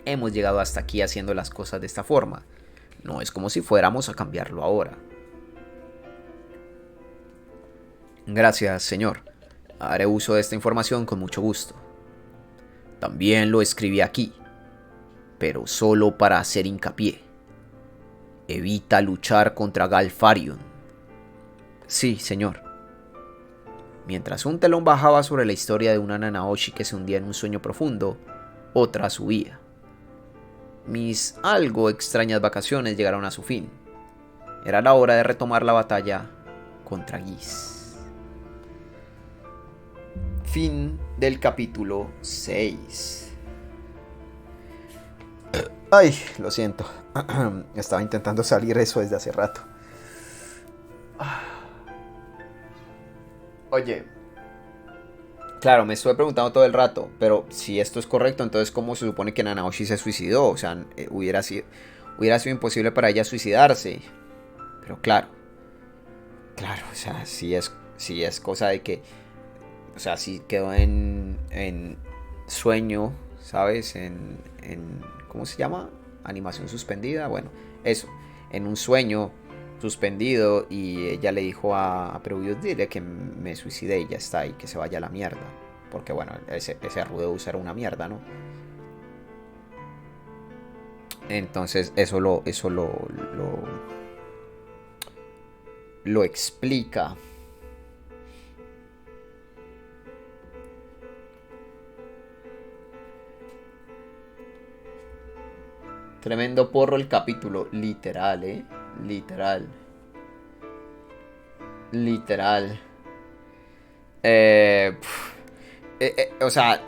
Hemos llegado hasta aquí haciendo las cosas de esta forma. No es como si fuéramos a cambiarlo ahora. Gracias, señor. Haré uso de esta información con mucho gusto. También lo escribí aquí, pero solo para hacer hincapié. Evita luchar contra Galfarion. Sí, señor. Mientras un telón bajaba sobre la historia de una Nanaoshi que se hundía en un sueño profundo, otra subía. Mis algo extrañas vacaciones llegaron a su fin. Era la hora de retomar la batalla contra Geese. Fin del capítulo 6. Ay, lo siento. Estaba intentando salir eso desde hace rato. Oye, claro, me estuve preguntando todo el rato, pero si esto es correcto, entonces ¿cómo se supone que Nanaoshi se suicidó? O sea, hubiera sido imposible para ella suicidarse. Pero claro, o sea, si es cosa de que, o sea, si quedó en sueño, ¿sabes? ¿Cómo se llama? Animación suspendida, bueno, eso, en un sueño suspendido y ella le dijo a Perugius, dile que me suicidé y ya está, y que se vaya a la mierda, porque bueno, ese Rudeus era una mierda, ¿no? Entonces eso lo explica. Tremendo porro el capítulo, literal, literal. O sea,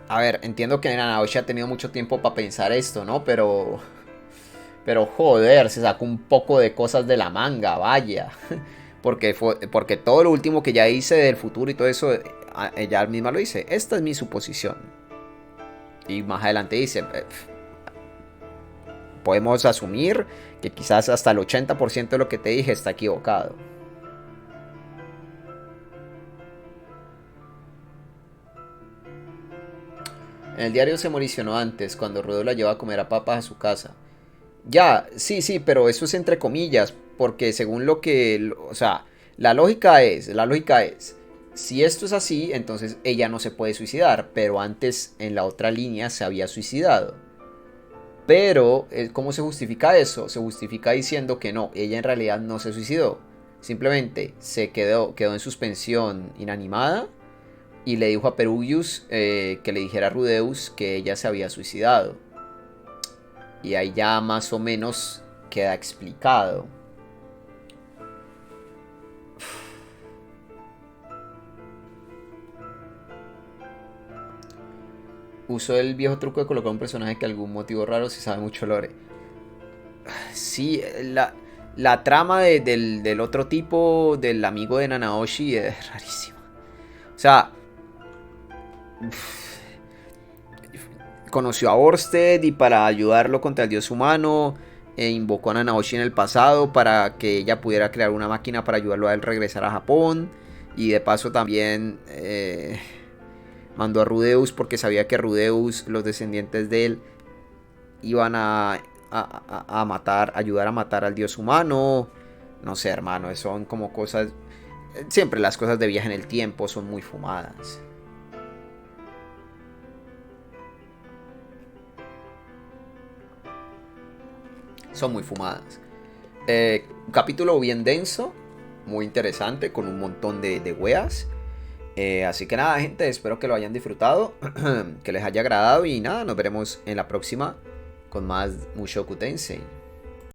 a ver, entiendo que Nanaoshi ha tenido mucho tiempo para pensar esto, ¿no? Pero joder, se sacó un poco de cosas de la manga, vaya. Porque todo lo último que ya hice del futuro y todo eso, ella misma lo dice. Esta es mi suposición. Y más adelante dice, podemos asumir que quizás hasta el 80% de lo que te dije está equivocado. En el diario se mencionó antes, cuando Rudeus la lleva a comer a papas a su casa. Ya, sí, pero eso es entre comillas, porque según lo que, o sea, la lógica es, si esto es así, entonces ella no se puede suicidar, pero antes en la otra línea se había suicidado. Pero, ¿cómo se justifica eso? Se justifica diciendo que no, ella en realidad no se suicidó. Simplemente quedó en suspensión inanimada y le dijo a Perugius que le dijera a Rudeus que ella se había suicidado. Y ahí ya más o menos queda explicado. Usó el viejo truco de colocar un personaje que algún motivo raro se sabe mucho lore. Sí, la trama del otro tipo, del amigo de Nanaoshi, es rarísima. O sea, conoció a Orsted y para ayudarlo contra el dios humano, invocó a Nanaoshi en el pasado para que ella pudiera crear una máquina para ayudarlo a él regresar a Japón. Y de paso también mandó a Rudeus porque sabía que Rudeus, los descendientes de él, iban a matar, ayudar a matar al dios humano. No sé, hermano, son como cosas... Siempre las cosas de viaje en el tiempo son muy fumadas. Son muy fumadas. Un capítulo bien denso, muy interesante, con un montón de weas. Así que nada, gente, espero que lo hayan disfrutado, que les haya agradado y nada, nos veremos en la próxima con más Mushoku Tensei.